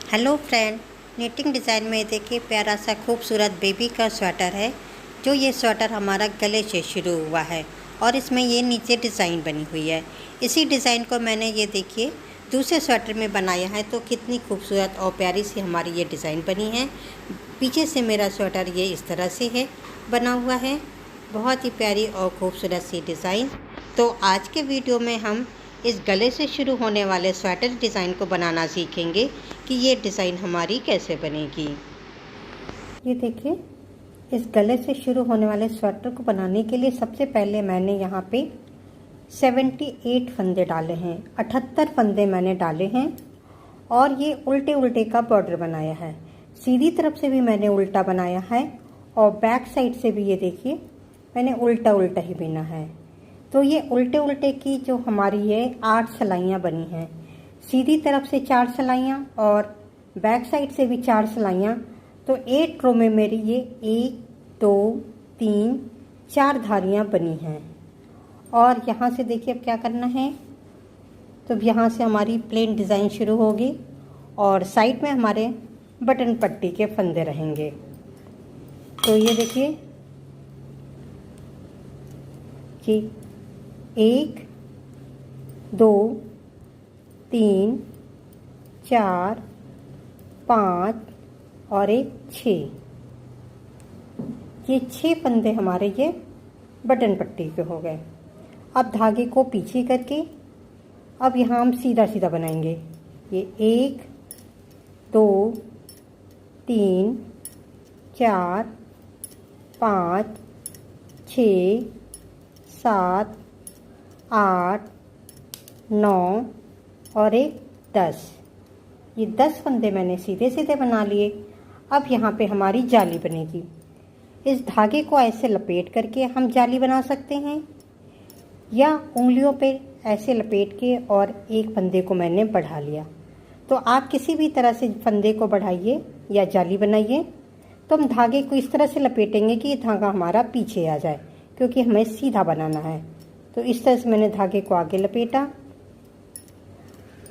Hello friend, knitting design में देखिए प्यारा सा खूबसूरत बेबी का स्वेटर है। जो ये स्वेटर हमारा गले से शुरू हुआ है और इसमें ये नीचे डिज़ाइन बनी हुई है। इसी डिज़ाइन को मैंने ये देखिए दूसरे स्वेटर में बनाया है, तो कितनी खूबसूरत और प्यारी सी हमारी ये डिज़ाइन बनी है। पीछे से मेरा स्वेटर ये इस तरह से है बना हुआ है, बहुत ही प्यारी और खूबसूरत सी डिज़ाइन। तो आज के वीडियो में हम इस गले से शुरू होने वाले स्वेटर डिज़ाइन को बनाना सीखेंगे कि ये डिज़ाइन हमारी कैसे बनेगी। ये देखिए, इस गले से शुरू होने वाले स्वेटर को बनाने के लिए सबसे पहले मैंने यहाँ पे 78 फंदे डाले हैं, 78 फंदे मैंने डाले हैं और ये उल्टे उल्टे का बॉर्डर बनाया है। सीधी तरफ से भी मैंने उल्टा बनाया है और बैक साइड से भी ये देखिए मैंने उल्टा उल्टा ही बिना है। तो ये उल्टे उल्टे की जो हमारी ये 8 सिलाइयाँ बनी हैं, सीधी तरफ से 4 सिलाइयाँ और बैक साइड से भी 4 सिलाइयाँ। तो 8 रो में मेरी ये 1 2 3 4 धारियाँ बनी हैं। और यहाँ से देखिए अब क्या करना है, तो यहाँ से हमारी प्लेन डिज़ाइन शुरू होगी और साइड में हमारे बटन पट्टी के फंदे रहेंगे। तो ये देखिए कि 1 2 3 4 5 और 1 6, ये 6 फंदे हमारे ये बटन पट्टी के हो गए। अब धागे को पीछे करके अब यहाँ हम सीधा सीधा बनाएंगे। ये 1 2 3 4 5 6 7 8 9 और 1 10, ये 10 फंदे मैंने सीधे सीधे बना लिए। अब यहाँ पे हमारी जाली बनेगी। इस धागे को ऐसे लपेट करके हम जाली बना सकते हैं या उंगलियों पे ऐसे लपेट के और एक फंदे को मैंने बढ़ा लिया। तो आप किसी भी तरह से फंदे को बढ़ाइए या जाली बनाइए। तो हम धागे को इस तरह से लपेटेंगे कि ये धागा हमारा पीछे आ जाए, क्योंकि हमें सीधा बनाना है। तो इस तरह से मैंने धागे को आगे लपेटा,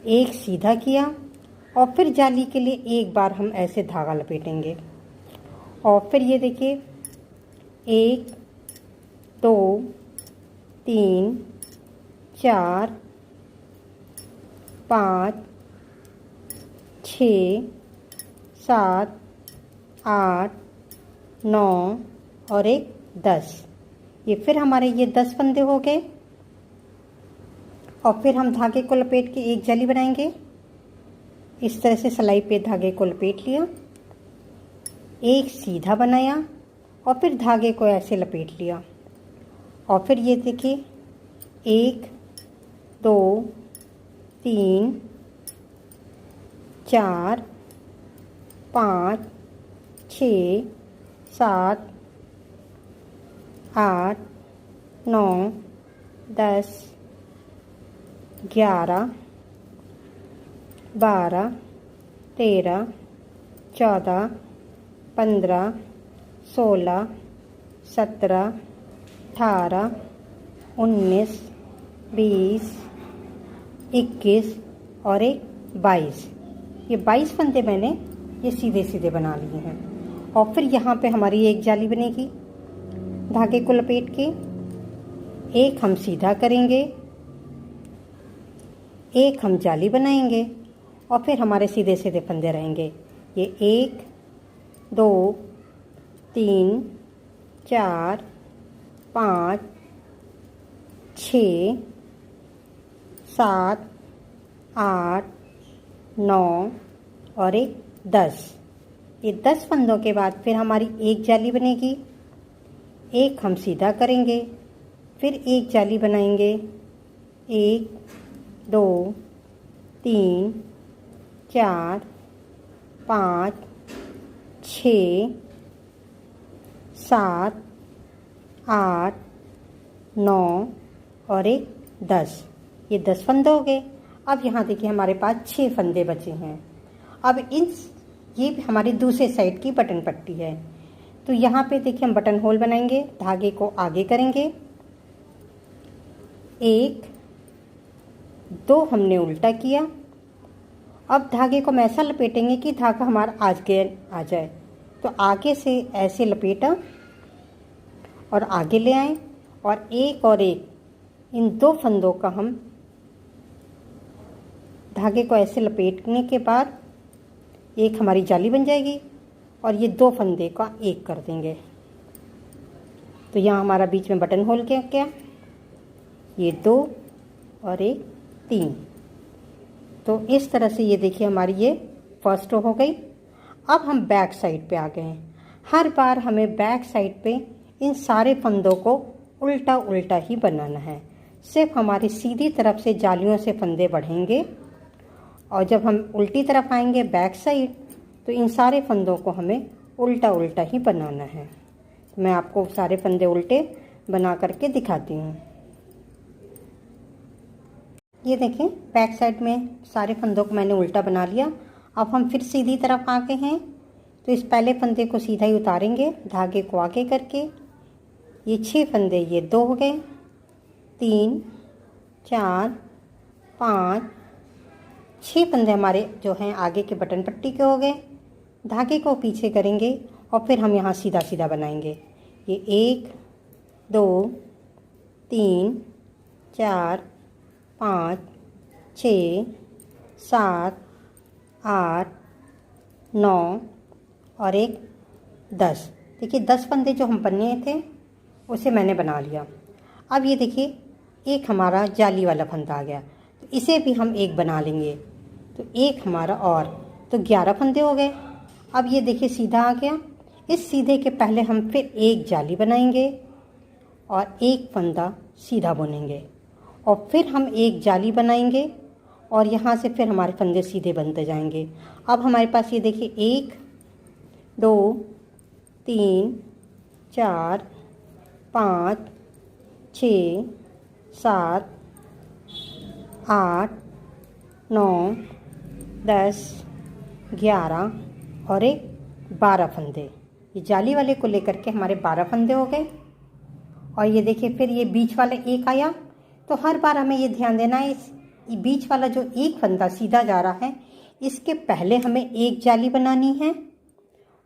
एक सीधा किया और फिर जाली के लिए एक बार हम ऐसे धागा लपेटेंगे। और फिर ये देखिए 1 2 3 4 5 6 7 8 9 और 1 10, ये फिर हमारे ये 10 फंदे हो गए। और फिर हम धागे को लपेट के एक जाली बनाएंगे। इस तरह से सिलाई पे धागे को लपेट लिया, एक सीधा बनाया और फिर धागे को ऐसे लपेट लिया। और फिर ये देखिए 1 2 3 4 5 6 7 8 9 10 11 12 13 14 15 16 17 18 19 20 21 और 1 22, ये 22 फंदे मैंने ये सीधे सीधे बना लिए हैं। और फिर यहाँ पे हमारी एक जाली बनेगी। धागे को लपेट के एक हम सीधा करेंगे, एक हम जाली बनाएंगे और फिर हमारे सीधे सीधे फंदे रहेंगे। ये 1 2 3 4 5 6 7 8 9 और 1 10, ये 10 फंदों के बाद फिर हमारी एक जाली बनेगी। एक हम सीधा करेंगे, फिर एक जाली बनाएंगे। 1 2 3 4 5 6 7 8 9 और 1 10, ये 10 फंदे हो गए। अब यहाँ देखिए हमारे पास 6 फंदे बचे हैं। अब ये हमारी दूसरे साइड की बटन पट्टी है। तो यहाँ पे देखिए हम बटन होल बनाएंगे, धागे को आगे करेंगे, 1 2 हमने उल्टा किया अब धागे को हम ऐसा लपेटेंगे कि धागा हमारा आगे आ जाए। तो आगे से ऐसे लपेटा और आगे ले आए और एक इन 2 फंदों का हम धागे को ऐसे लपेटने के बाद एक हमारी जाली बन जाएगी और ये 2 फंदे का एक कर देंगे। तो यहाँ हमारा बीच में बटन होल क्या ये 2 और एक 3। तो इस तरह से ये देखिए हमारी ये फर्स्ट रो हो गई। अब हम बैक साइड पे आ गए हैं। हर बार हमें बैक साइड पे इन सारे फंदों को उल्टा उल्टा ही बनाना है। सिर्फ हमारी सीधी तरफ से जालियों से फंदे बढ़ेंगे और जब हम उल्टी तरफ आएंगे बैक साइड तो इन सारे फंदों को हमें उल्टा उल्टा ही बनाना है। मैं आपको सारे फंदे उल्टे बना करके दिखाती हूँ। ये देखें बैक साइड में सारे फंदों को मैंने उल्टा बना लिया। अब हम फिर सीधी तरफ आ गए हैं। तो इस पहले फंदे को सीधा ही उतारेंगे धागे को आगे करके। ये 6 फंदे ये 2 हो गए, 3 4 5 6 फंदे हमारे जो हैं आगे के बटन पट्टी के हो गए। धागे को पीछे करेंगे और फिर हम यहाँ सीधा सीधा बनाएंगे। ये 1 2 3 4 5 6 7 8 9 और एक 10। देखिए 10 फंदे जो हम बनने थे उसे मैंने बना लिया। अब ये देखिए एक हमारा जाली वाला फंदा आ गया, तो इसे भी हम एक बना लेंगे। तो एक हमारा और, तो 11 फंदे हो गए। अब ये देखिए सीधा आ गया। इस सीधे के पहले हम फिर एक जाली बनाएंगे और एक फंदा सीधा बुनेंगे और फिर हम एक जाली बनाएंगे और यहाँ से फिर हमारे फंदे सीधे बनते जाएंगे। अब हमारे पास ये देखिए 1 2 3 4 5 6 7 8 9 10 11 और एक 12 फंदे। ये जाली वाले को लेकर के हमारे 12 फंदे हो गए। और ये देखिए फिर ये बीच वाला एक आया। तो हर बार हमें ये ध्यान देना है इस बीच वाला जो एक फंदा सीधा जा रहा है इसके पहले हमें एक जाली बनानी है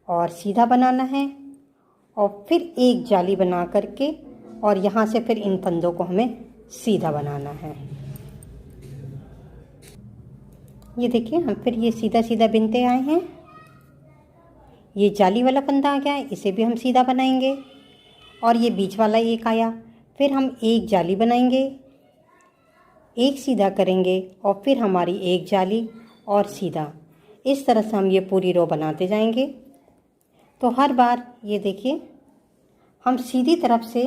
और सीधा बनाना है और फिर एक जाली बना करके और यहाँ से फिर इन फंदों को हमें सीधा बनाना है। ये देखिए हम फिर ये सीधा सीधा बिनते आए हैं। ये जाली वाला फंदा आ गया है, इसे भी हम सीधा बनाएंगे और ये बीच वाला एक आया। फिर हम एक जाली बनाएंगे, एक सीधा करेंगे और फिर हमारी एक जाली और सीधा। इस तरह से हम ये पूरी रो बनाते जाएंगे। तो हर बार ये देखिए हम सीधी तरफ से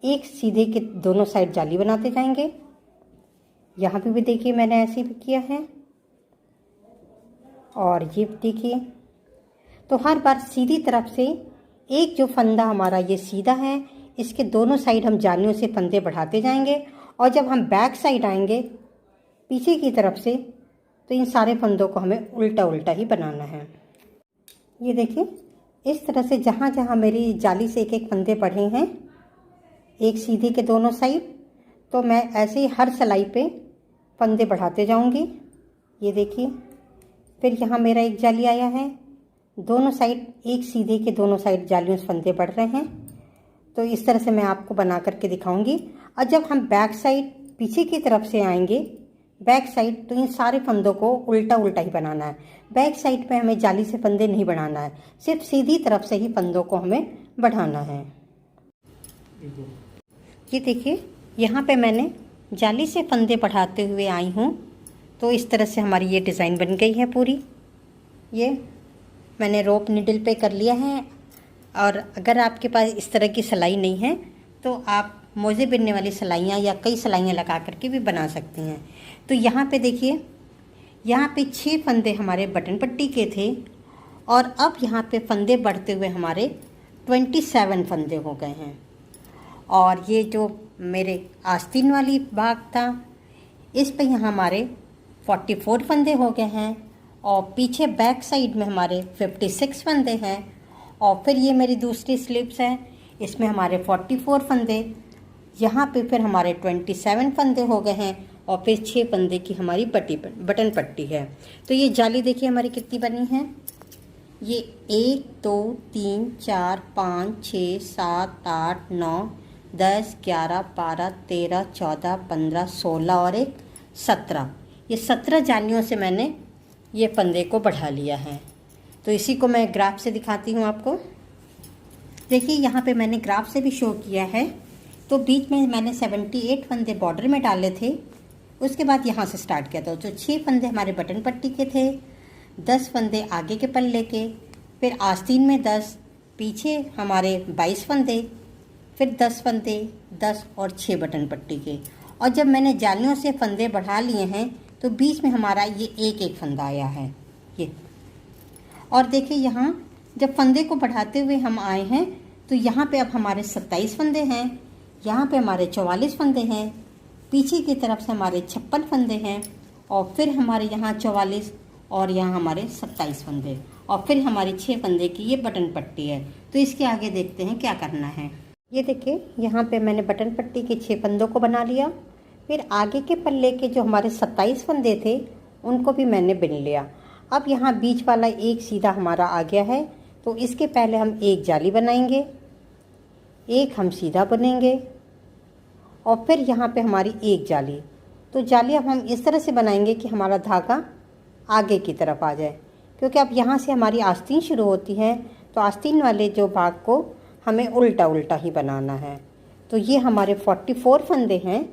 एक सीधे के दोनों साइड जाली बनाते जाएंगे। यहाँ पे भी देखिए मैंने ऐसे भी किया है और ये देखिए। तो हर बार सीधी तरफ से एक जो फंदा हमारा ये सीधा है इसके दोनों साइड हम जालियों से फंदे बढ़ाते जाएंगे और जब हम बैक साइड आएंगे पीछे की तरफ से तो इन सारे फंदों को हमें उल्टा उल्टा ही बनाना है। ये देखिए इस तरह से जहाँ जहाँ मेरी जाली से एक एक फंदे बढ़े हैं एक सीधे के दोनों साइड, तो मैं ऐसे ही हर सिलाई पे फंदे बढ़ाते जाऊंगी। ये देखिए फिर यहाँ मेरा एक जाली आया है, दोनों साइड एक सीधे के दोनों साइड जालियों से फंदे बढ़ रहे हैं। तो इस तरह से मैं आपको बना करके दिखाऊंगी। और जब हम बैक साइड पीछे की तरफ से आएंगे बैक साइड तो इन सारे फंदों को उल्टा उल्टा ही बनाना है। बैक साइड पे हमें जाली से फंदे नहीं बढ़ाना है, सिर्फ सीधी तरफ से ही फंदों को हमें बढ़ाना है। ये देखिए यहाँ पे मैंने जाली से फंदे बढ़ाते हुए आई हूँ। तो इस तरह से हमारी ये डिज़ाइन बन गई है पूरी। ये मैंने रोप नीडल पे कर लिया है। और अगर आपके पास इस तरह की सिलाई नहीं है तो आप मोजे बिनने वाली सिलाइयाँ या कई सिलाइयाँ लगा करके भी बना सकती हैं। तो यहाँ पे देखिए यहाँ पे 6 फंदे हमारे बटन पट्टी के थे और अब यहाँ पे फंदे बढ़ते हुए हमारे 27 फंदे हो गए हैं। और ये जो मेरे आस्तीन वाली भाग था इस पे यहाँ हमारे 44 फंदे हो गए हैं और पीछे बैक साइड में हमारे 56 फंदे हैं। और फिर ये मेरी दूसरी स्लिप्स है इसमें हमारे 44 फंदे, यहाँ पे फिर हमारे 27 फंदे हो गए हैं और फिर 6 फंदे की हमारी बटन पट्टी है। तो ये जाली देखिए हमारी कितनी बनी है। ये 1 2 3 4 5 6 7 8 9 10 11 12 13 14 15 16 और एक 17। ये 17 जालियों से मैंने ये फंदे को बढ़ा लिया है। तो इसी को मैं ग्राफ से दिखाती हूँ आपको। देखिए यहाँ पे मैंने ग्राफ से भी शो किया है। तो बीच में मैंने 78 फंदे बॉर्डर में डाले थे, उसके बाद यहाँ से स्टार्ट किया था। तो 6 फंदे हमारे बटन पट्टी के थे, 10 फंदे आगे के पल्ले के, फिर आस्तीन में 10, पीछे हमारे 22 फंदे, फिर 10 फंदे, 10 और 6 बटन पट्टी के। और जब मैंने जालियों से फंदे बढ़ा लिए हैं तो बीच में हमारा ये एक एक फंदा आया है ये। और देखिए यहाँ जब फंदे को बढ़ाते हुए हम आए हैं तो यहाँ पे अब हमारे 27 फंदे हैं, यहाँ पे हमारे 44 फंदे हैं, पीछे की तरफ से हमारे 56 फंदे हैं, और फिर हमारे यहाँ 44 और यहाँ हमारे 27 फंदे, और फिर हमारी 6 फंदे की ये बटन पट्टी है। तो इसके आगे देखते हैं क्या करना है। ये देखिए यहाँ पे मैंने बटन पट्टी के 6 फंदों को बना लिया। फिर आगे के पल्ले के जो हमारे 27 फंदे थे उनको भी मैंने बिन लिया। अब यहाँ बीच वाला एक सीधा हमारा आ गया है, तो इसके पहले हम एक जाली बनाएंगे, एक हम सीधा बुनेंगे, और फिर यहाँ पे हमारी एक जाली। तो जाली अब हम इस तरह से बनाएंगे कि हमारा धागा आगे की तरफ आ जाए, क्योंकि अब यहाँ से हमारी आस्तीन शुरू होती है। तो आस्तीन वाले जो भाग को हमें उल्टा उल्टा ही बनाना है। तो ये हमारे 44 फंदे हैं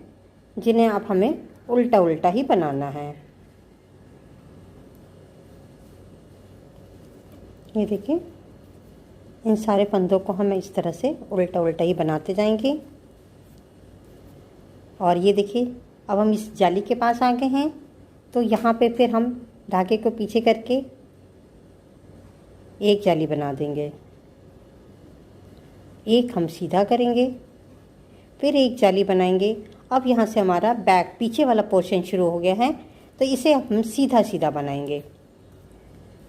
जिन्हें अब हमें उल्टा उल्टा ही बनाना है। ये देखिए इन सारे फंदों को हम इस तरह से उल्टा उल्टा ही बनाते जाएंगे। और ये देखिए अब हम इस जाली के पास आ गए हैं। तो यहाँ पे फिर हम धागे को पीछे करके एक जाली बना देंगे, एक हम सीधा करेंगे, फिर एक जाली बनाएंगे। अब यहाँ से हमारा बैक पीछे वाला पोर्शन शुरू हो गया है, तो इसे हम सीधा सीधा बनाएंगे।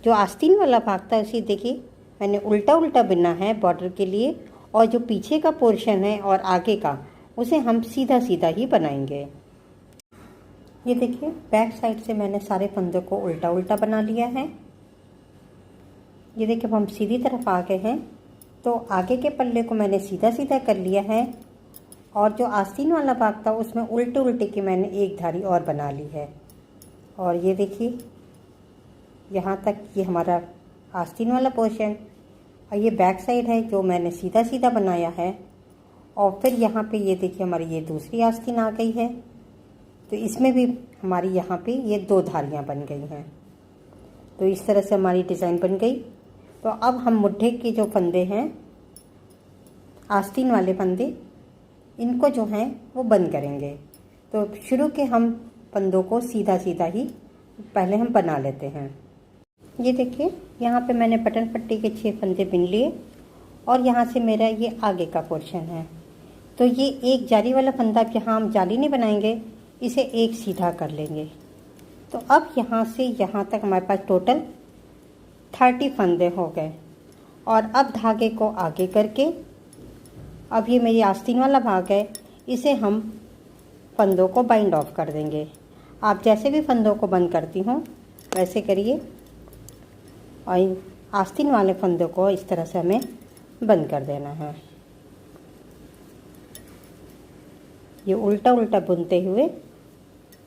जो आस्तीन वाला भाग था उसे देखिए मैंने उल्टा उल्टा बुना है बॉर्डर के लिए, और जो पीछे का पोर्शन है और आगे का उसे हम सीधा सीधा ही बनाएंगे। ये देखिए बैक साइड से मैंने सारे फंदों को उल्टा उल्टा बना लिया है। ये देखिए अब हम सीधी तरफ आ गए हैं, तो आगे के पल्ले को मैंने सीधा सीधा कर लिया है, और जो आस्तीन वाला भाग था उसमें उल्टे उल्टे की मैंने एक धारी और बना ली है। और ये देखिए यहाँ तक ये हमारा आस्तीन वाला पोर्शन, और ये बैक साइड है जो मैंने सीधा सीधा बनाया है। और फिर यहाँ पे ये देखिए हमारी ये दूसरी आस्तीन आ गई है, तो इसमें भी हमारी यहाँ पे ये 2 धारियाँ बन गई हैं। तो इस तरह से हमारी डिज़ाइन बन गई। तो अब हम मुड्ढे के जो फंदे हैं आस्तीन वाले फंदे, इनको जो हैं वो बंद करेंगे। तो शुरू के हम फंदों को सीधा सीधा ही पहले हम बना लेते हैं। ये देखिए यहाँ पे मैंने बटन पट्टी के 6 फंदे बिन लिए, और यहाँ से मेरा ये आगे का पोर्शन है। तो ये एक जाली वाला फंदा, यहाँ हम जाली नहीं बनाएंगे, इसे एक सीधा कर लेंगे। तो अब यहाँ से यहाँ तक हमारे पास टोटल 30 फंदे हो गए। और अब धागे को आगे करके, अब ये मेरी आस्तीन वाला भाग है, इसे हम फंदों को बाइंड ऑफ कर देंगे। आप जैसे भी फंदों को बंद करती हों वैसे करिए, और इन आस्तीन वाले फंदों को इस तरह से हमें बंद कर देना है। ये उल्टा उल्टा बुनते हुए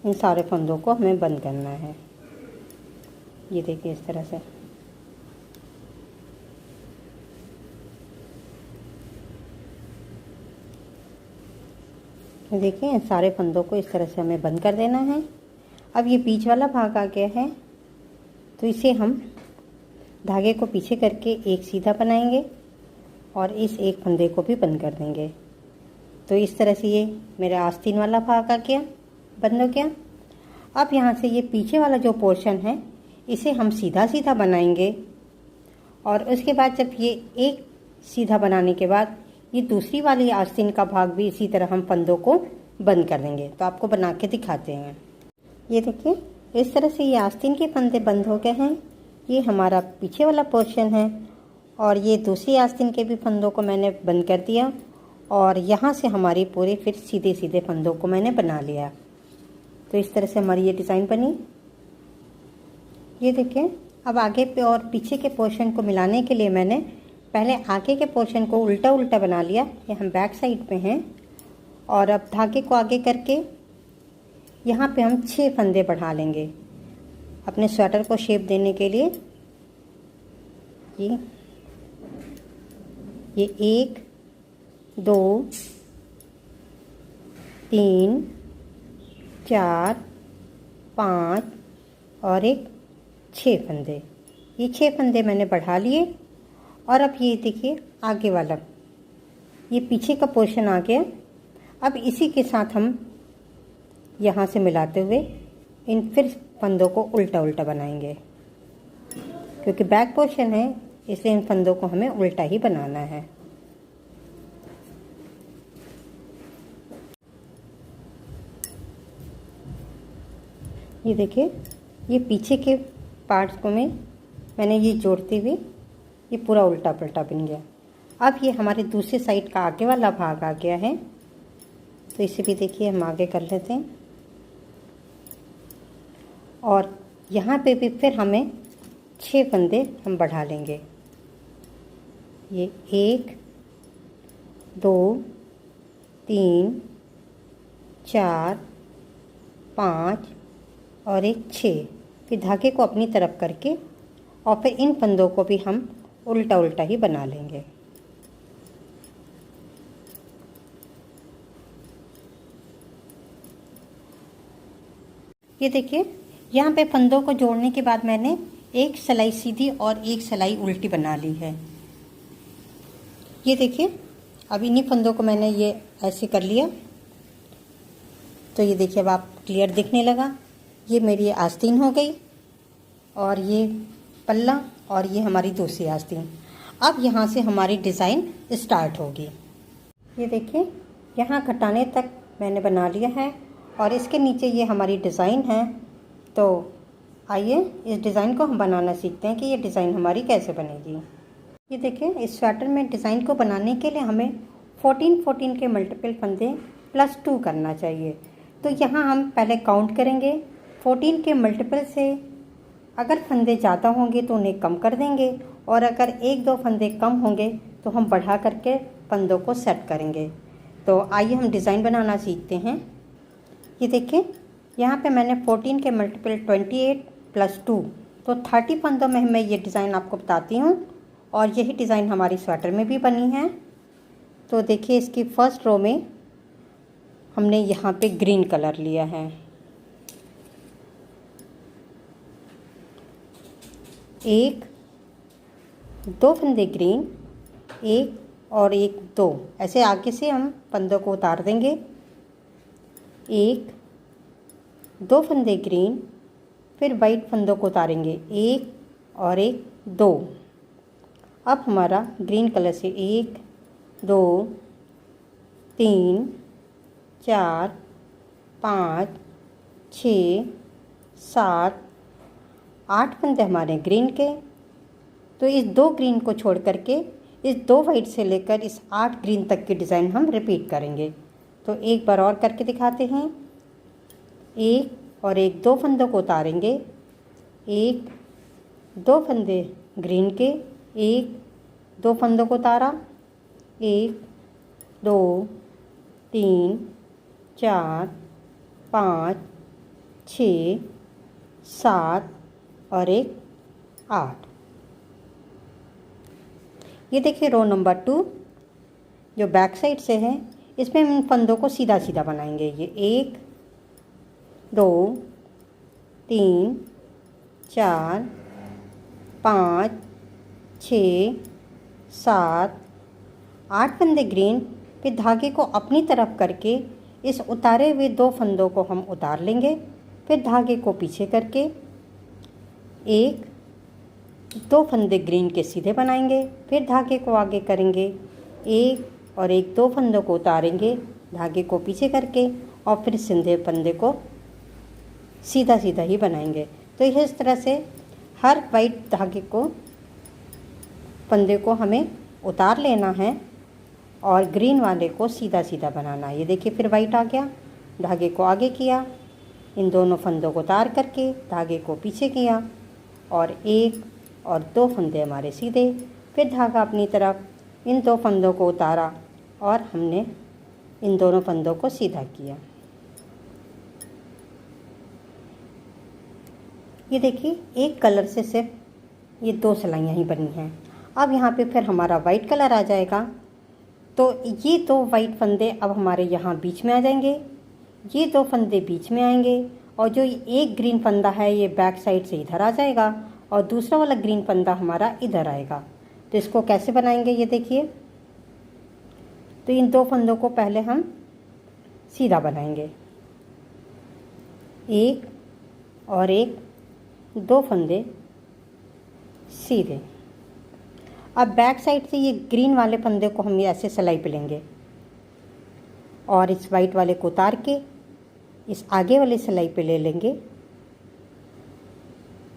इन सारे फंदों को हमें बंद करना है। ये देखिए इस तरह से। देखिए इन सारे फंदों को इस तरह से हमें बंद कर देना है। अब ये बीच वाला भाग आ गया है, तो इसे हम धागे को पीछे करके एक सीधा बनाएंगे और इस एक फंदे को भी बंद कर देंगे। तो इस तरह से ये मेरा आस्तीन वाला भाग आ गया, बंद हो गया। अब यहाँ से ये पीछे वाला जो पोर्शन है इसे हम सीधा सीधा बनाएंगे, और उसके बाद जब ये एक सीधा बनाने के बाद ये दूसरी वाली आस्तीन का भाग भी इसी तरह हम फंदों को बंद कर देंगे। तो आपको बना के दिखाते हैं। ये देखिए इस तरह से ये आस्तीन के फंदे बंद हो गए हैं। ये हमारा पीछे वाला पोर्शन है, और ये दूसरी आस्तीन के भी फंदों को मैंने बंद कर दिया, और यहाँ से हमारी पूरे फिर सीधे सीधे फंदों को मैंने बना लिया। तो इस तरह से हमारी ये डिज़ाइन बनी। ये देखिए, अब आगे पे और पीछे के पोर्शन को मिलाने के लिए मैंने पहले आगे के पोर्शन को उल्टा उल्टा बना लिया। ये हम बैक साइड पे हैं और अब धागे को आगे करके यहाँ पे हम 6 फंदे बढ़ा लेंगे अपने स्वेटर को शेप देने के लिए। ये 1 2 3 4 5 और एक 6 फंदे। ये 6 फंदे मैंने बढ़ा लिए और अब ये देखिए आगे वाला, ये पीछे का पोर्शन आ गया। अब इसी के साथ हम यहाँ से मिलाते हुए इन फिर फंदों को उल्टा उल्टा बनाएंगे, क्योंकि बैक पोर्शन है इसलिए इन फंदों को हमें उल्टा ही बनाना है। ये देखिए, ये पीछे के पार्ट्स को मैंने ये जोड़ते हुए ये पूरा उल्टा पलटा बन गया। अब ये हमारे दूसरी साइड का आगे वाला भाग आ गया है, तो इसे भी देखिए हम आगे कर लेते हैं। और यहाँ पे भी फिर हमें 6 फंदे हम बढ़ा लेंगे। ये 1 2 3 4 5 और एक 6। फिर धागे को अपनी तरफ करके और फिर इन फंदों को भी हम उल्टा उल्टा ही बना लेंगे। ये देखिए, यहाँ पे फंदों को जोड़ने के बाद मैंने एक सिलाई सीधी और एक सिलाई उल्टी बना ली है। ये देखिए, अब इन्हीं फंदों को मैंने ये ऐसे कर लिया, तो ये देखिए अब आप क्लियर दिखने लगा। ये मेरी आस्तीन हो गई और ये पल्ला और ये हमारी दूसरी आस्तीन। अब यहाँ से हमारी डिज़ाइन स्टार्ट होगी। ये देखिए, यहाँ कटाने तक मैंने बना लिया है और इसके नीचे ये हमारी डिज़ाइन है। तो आइए इस डिज़ाइन को हम बनाना सीखते हैं कि ये डिज़ाइन हमारी कैसे बनेगी। ये देखिए, इस स्वेटर में डिज़ाइन को बनाने के लिए हमें 14 के मल्टीपल फंदे +2 करना चाहिए। तो यहाँ हम पहले काउंट करेंगे 14 के मल्टीपल से। अगर फंदे ज़्यादा होंगे तो उन्हें कम कर देंगे और अगर 1-2 फंदे कम होंगे तो हम बढ़ा करके फंदों को सेट करेंगे। तो आइए हम डिज़ाइन बनाना सीखते हैं। ये देखिए, यहाँ पे मैंने 14 के मल्टीपल 28 + 2, तो 30 फंदों में मैं ये डिज़ाइन आपको बताती हूँ और यही डिज़ाइन हमारी स्वेटर में भी बनी है। तो देखिए, इसकी फर्स्ट रो में हमने यहाँ पे ग्रीन कलर लिया है। 1 2 फंदे ग्रीन, 1 और 1 2, ऐसे आगे से हम फंदों को उतार देंगे। 1 2 फंदे ग्रीन, फिर वाइट फंदों को उतारेंगे 1 और 1 2। अब हमारा ग्रीन कलर से 1 2 3 4 5 6 7 8 फंदे हमारे ग्रीन के। तो इस 2 ग्रीन को छोड़ करके इस 2 वाइट से लेकर इस 8 ग्रीन तक की डिज़ाइन हम रिपीट करेंगे। तो एक बार और करके दिखाते हैं। 1 और 1 2 फंदों को उतारेंगे, 1 2 फंदे ग्रीन के, 1 2 फंदों को उतारा, 1 2 3 4 5 6 7 और 1 8। ये देखिए, रो नंबर 2 जो बैक साइड से है, इसमें हम इन फंदों को सीधा सीधा बनाएंगे। ये 1 2 3 4 5 6 7 8 फंदे ग्रीन। फिर धागे को अपनी तरफ करके इस उतारे हुए 2 फंदों को हम उतार लेंगे। फिर धागे को पीछे करके 1 2 फंदे ग्रीन के सीधे बनाएंगे। फिर धागे को आगे करेंगे, 1 और 1 2 फंदों को उतारेंगे धागे को पीछे करके और फिर सीधे फंदे को सीधा सीधा ही बनाएंगे। तो इस तरह से हर वाइट धागे को फंदे को हमें उतार लेना है और ग्रीन वाले को सीधा सीधा बनाना है। ये देखिए, फिर वाइट आ गया, धागे को आगे किया, इन दोनों फंदों को उतार करके धागे को पीछे किया और 1 और 2 फंदे हमारे सीधे। फिर धागा अपनी तरफ इन 2 फंदों को उतारा और हमने इन दोनों फंदों को सीधा किया। ये देखिए एक कलर से सिर्फ ये 2 सिलाइयाँ ही बनी हैं। अब यहाँ पे फिर हमारा वाइट कलर आ जाएगा, तो ये 2 वाइट फंदे अब हमारे यहाँ बीच में आ जाएंगे, ये 2 फंदे बीच में आएंगे और जो एक ग्रीन फंदा है ये बैक साइड से इधर आ जाएगा और दूसरा वाला ग्रीन फंदा हमारा इधर आएगा। तो इसको कैसे बनाएंगे ये देखिए। तो इन 2 फंदों को पहले हम सीधा बनाएंगे, 1 और 1, 2 फंदे सीधे। अब बैक साइड से ये ग्रीन वाले फंदे को हम ऐसे सिलाई पे लेंगे और इस वाइट वाले को उतार के इस आगे वाले सिलाई पे ले लेंगे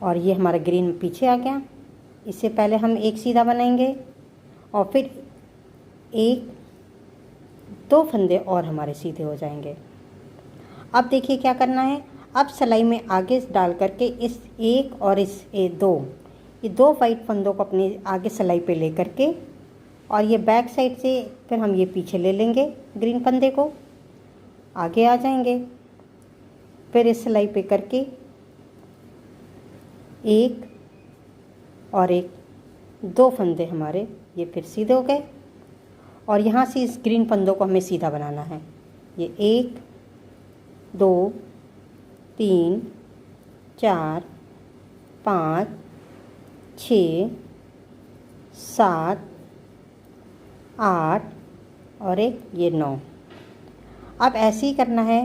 और ये हमारा ग्रीन पीछे आ गया। इससे पहले हम एक सीधा बनाएंगे और फिर 1, 2 फंदे और हमारे सीधे हो जाएंगे। अब देखिए क्या करना है। अब सिलाई में आगे डाल करके इस 1 और इस 2 ये 2 वाइट फंदों को अपने आगे सिलाई पे ले करके और ये बैक साइड से फिर हम ये पीछे ले लेंगे, ग्रीन फंदे को आगे आ जाएंगे। फिर इस सिलाई पे करके 1 और 1, 2 फंदे हमारे ये फिर सीधे हो गए और यहाँ से इस ग्रीन फंदों को हमें सीधा बनाना है। ये 1, 2, 3, 4, 5, 6, 7, 8 और एक ये 9। अब ऐसे ही करना है।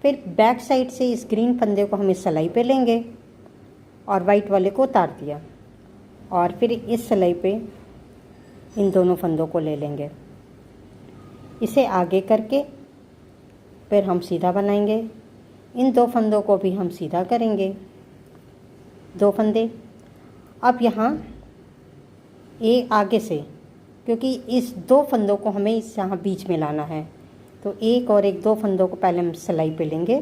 फिर बैक साइड से इस ग्रीन फंदे को हम इस सिलाई पे लेंगे और वाइट वाले को उतार दिया और फिर इस सिलाई पे इन दोनों फंदों को ले लेंगे, इसे आगे करके फिर हम सीधा बनाएंगे। इन 2 फंदों को भी हम सीधा करेंगे, 2 फंदे। अब यहाँ आगे से, क्योंकि इस 2 फंदों को हमें इस यहाँ बीच में लाना है, तो 1 और 1, 2 फंदों को पहले हम सिलाई पे लेंगे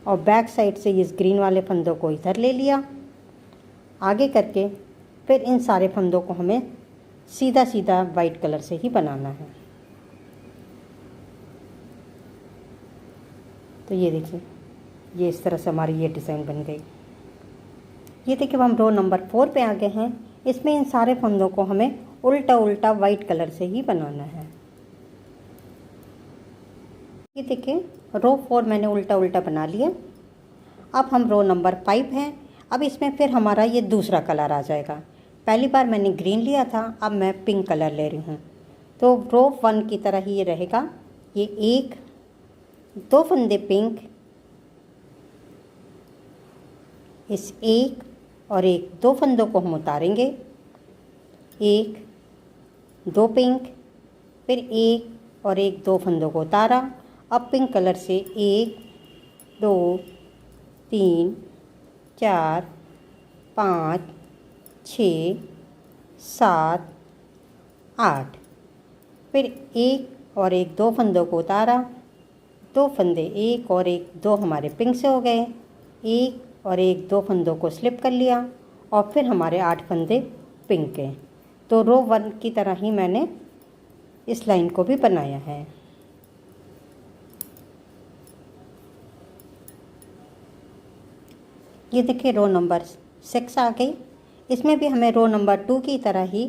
और बैक साइड से इस ग्रीन वाले फंदों को इधर ले लिया आगे करके। फिर इन सारे फंदों को हमें सीधा सीधा वाइट कलर से ही बनाना है। तो ये देखिए, ये इस तरह से हमारी ये डिज़ाइन बन गई। ये देखिए हम रो नंबर 4 पे आ गए हैं। इसमें इन सारे फंदों को हमें उल्टा उल्टा वाइट कलर से ही बनाना है। ये देखिए रो 4 मैंने उल्टा उल्टा बना लिया। अब हम रो नंबर 5 हैं। अब इसमें फिर हमारा ये दूसरा कलर आ जाएगा। पहली बार मैंने ग्रीन लिया था, अब मैं पिंक कलर ले रही हूँ। तो रो 1 की तरह ही ये रहेगा। ये 1, 2 फंदे पिंक, इस 1 और 1, 2 फंदों को हम उतारेंगे, 1, 2 पिंक, फिर 1 और 1, 2 फंदों को उतारा। अब पिंक कलर से 1, 2, 3, 4, 5, 6, 7, 8, फिर 1 और 1, 2 फंदों को उतारा, 2 फंदे 1 और 1, 2 हमारे पिंक से हो गए, 1 और 1, 2 फंदों को स्लिप कर लिया और फिर हमारे 8 फंदे पिंक के। तो रो 1 की तरह ही मैंने इस लाइन को भी बनाया है। ये देखिए रो नंबर 6 आ गई। इसमें भी हमें रो नंबर 2 की तरह ही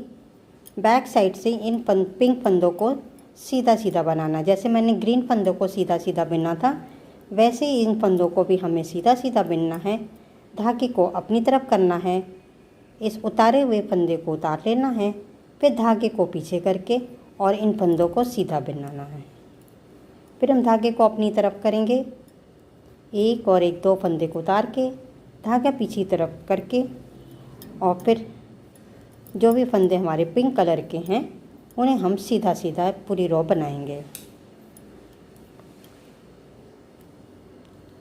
बैक साइड से इन पिंक फंदों को सीधा सीधा बनाना। जैसे मैंने ग्रीन फंदों को सीधा सीधा बिनना था, वैसे ही इन फंदों को भी हमें सीधा सीधा बिनना है। धागे को अपनी तरफ करना है, इस उतारे हुए फंदे को उतार लेना है, फिर धागे को पीछे करके और इन फंदों को सीधा बनाना है। फिर हम धागे को अपनी तरफ करेंगे, 1 और 1, 2 फंदे को उतार के धागा पीछे तरफ करके और फिर जो भी फंदे हमारे पिंक कलर के हैं उन्हें हम सीधा सीधा पूरी रो बनाएंगे।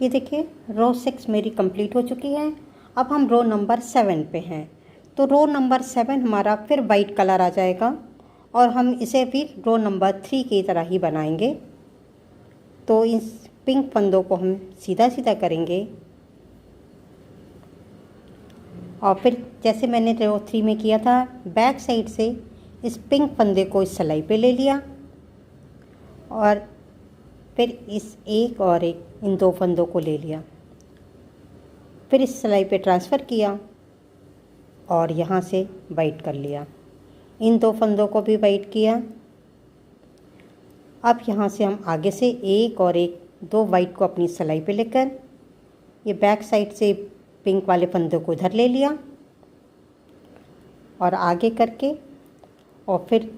ये देखिए रो 6 मेरी कंप्लीट हो चुकी है। अब हम रो नंबर 7 पे हैं। तो रो नंबर 7 हमारा फिर वाइट कलर आ जाएगा और हम इसे भी रो नंबर 3 की तरह ही बनाएंगे। तो इस पिंक फंदों को हम सीधा सीधा करेंगे और फिर जैसे मैंने रो 3 में किया था, बैक साइड से इस पिंक फंदे को इस सिलाई पे ले लिया और फिर इस एक और एक इन 2 फंदों को ले लिया, फिर इस सिलाई पे ट्रांसफ़र किया और यहाँ से वाइट कर लिया। इन 2 फंदों को भी वाइट किया। अब यहाँ से हम आगे से एक और एक 2 वाइट को अपनी सिलाई पे लेकर ये बैक साइड से पिंक वाले फंदे को इधर ले लिया और आगे करके और फिर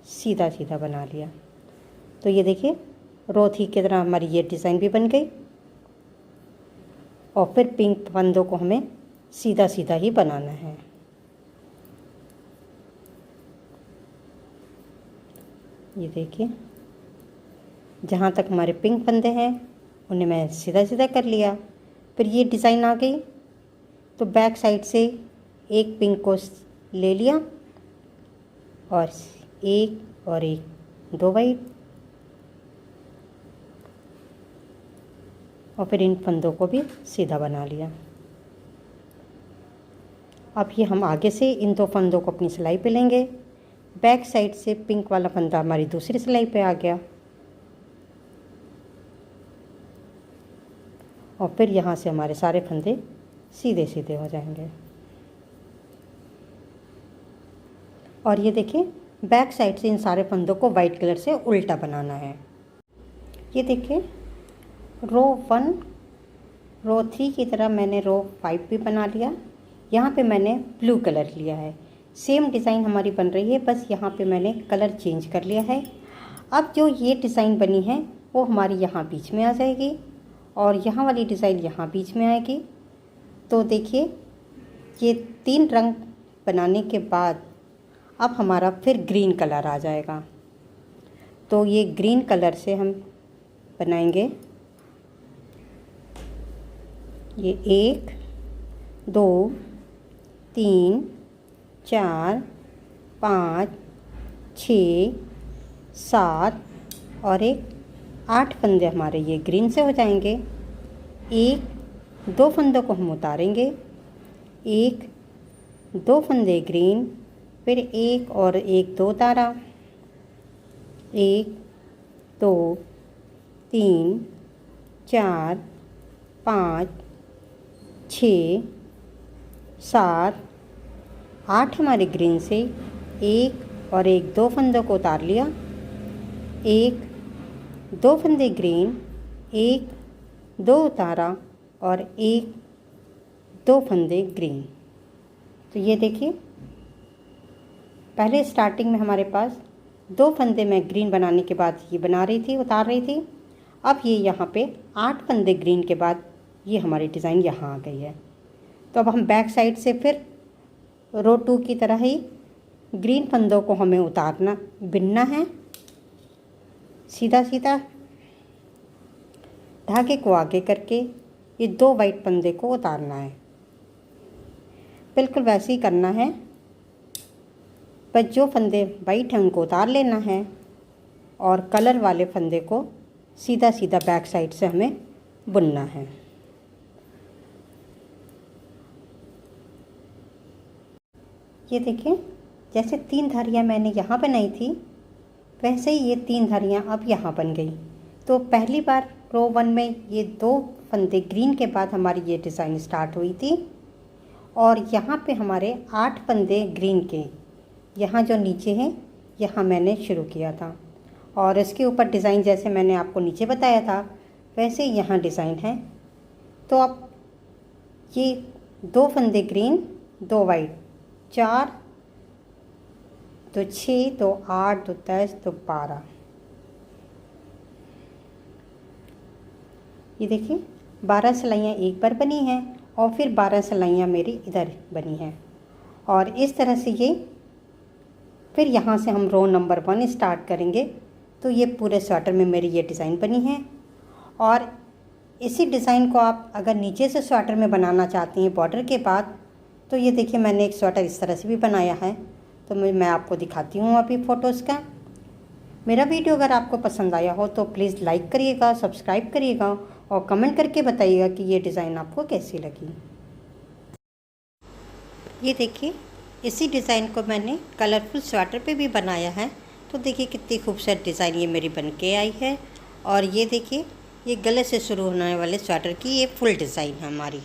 सीधा सीधा बना लिया। तो ये देखिए रो 3 की तरह हमारी ये डिज़ाइन भी बन गई और फिर पिंक फंदों को हमें सीधा सीधा ही बनाना है। ये देखिए जहाँ तक हमारे पिंक फंदे हैं उन्हें मैं सीधा सीधा कर लिया। फिर ये डिज़ाइन आ गई तो बैक साइड से एक पिंक को ले लिया और एक 2 वाइट और फिर इन फंदों को भी सीधा बना लिया। अब ये हम आगे से इन 2 फंदों को अपनी सिलाई पे लेंगे। बैक साइड से पिंक वाला फंदा हमारी दूसरी सिलाई पे आ गया और फिर यहाँ से हमारे सारे फंदे सीधे सीधे हो जाएंगे। और ये देखिए बैक साइड से इन सारे फंदों को वाइट कलर से उल्टा बनाना है। ये देखिए रो 1 रो 3 की तरह मैंने रो 5 भी बना लिया। यहाँ पे मैंने ब्लू कलर लिया है। सेम डिज़ाइन हमारी बन रही है, बस यहाँ पे मैंने कलर चेंज कर लिया है। अब जो ये डिज़ाइन बनी है वो हमारी यहाँ बीच में आ जाएगी और यहाँ वाली डिज़ाइन यहाँ बीच में आएगी। तो देखिए ये 3 रंग बनाने के बाद अब हमारा फिर ग्रीन कलर आ जाएगा। तो ये ग्रीन कलर से हम बनाएंगे ये 1 2 3 4 5 6 7 और 8 फंदे हमारे ये ग्रीन से हो जाएंगे। 1 2 फंदों को हम उतारेंगे, 1 2 फंदे ग्रीन, फिर 1 और 1 2 उतारा, 1 2 3 4 5 6 7 8 हमारे ग्रीन से 1 और 1 2 फंदों को उतार लिया, 1 2 फंदे ग्रीन, 1 2 उतारा और 1 2 फंदे ग्रीन। तो ये देखिए पहले स्टार्टिंग में हमारे पास 2 फंदे मैं ग्रीन बनाने के बाद ये बना रही थी, उतार रही थी। अब ये यहाँ पे 8 फंदे ग्रीन के बाद ये हमारी डिज़ाइन यहाँ आ गई है। तो अब हम बैक साइड से फिर रो 2 की तरह ही ग्रीन फंदों को हमें उतारना बिनना है, सीधा सीधा धागे को आगे करके ये 2 वाइट फंदे को उतारना है। बिल्कुल वैसे ही करना है, बस जो फंदे वाइट हैं उनको उतार लेना है और कलर वाले फंदे को सीधा सीधा बैक साइड से हमें बुनना है। ये देखिए जैसे 3 धारियाँ मैंने यहाँ बनाई थी वैसे ही ये 3 धारियाँ अब यहाँ बन गई। तो पहली बार रो 1 में ये 2 फंदे ग्रीन के बाद हमारी ये डिज़ाइन स्टार्ट हुई थी और यहाँ पे हमारे 8 फंदे ग्रीन के यहाँ जो नीचे हैं यहाँ मैंने शुरू किया था और इसके ऊपर डिज़ाइन जैसे मैंने आपको नीचे बताया था वैसे ही यहाँ डिज़ाइन है। तो अब ये 2 फंदे ग्रीन 2 वाइट 4 तो 6 तो 8 तो 10 तो 12, ये देखिए 12 सिलाइयाँ एक बार बनी हैं और फिर 12 सिलाइयाँ मेरी इधर बनी हैं और इस तरह से ये फिर यहाँ से हम रो नंबर 1 स्टार्ट करेंगे। तो ये पूरे स्वेटर में मेरी ये डिज़ाइन बनी है और इसी डिज़ाइन को आप अगर नीचे से स्वेटर में बनाना चाहती हैं बॉर्डर के बाद तो ये देखिए मैंने एक स्वेटर इस तरह से भी बनाया है। तो मैं आपको दिखाती हूँ अभी फ़ोटोज़ का। मेरा वीडियो अगर आपको पसंद आया हो तो प्लीज़ लाइक करिएगा, सब्सक्राइब करिएगा और कमेंट करके बताइएगा कि ये डिज़ाइन आपको कैसी लगी। ये देखिए, इसी डिज़ाइन को मैंने कलरफुल स्वेटर पे भी बनाया है। तो देखिए कितनी खूबसूरत डिज़ाइन ये मेरी बन के आई है। और ये देखिए, ये गले से शुरू होने वाले स्वेटर की ये फुल डिज़ाइन है हमारी।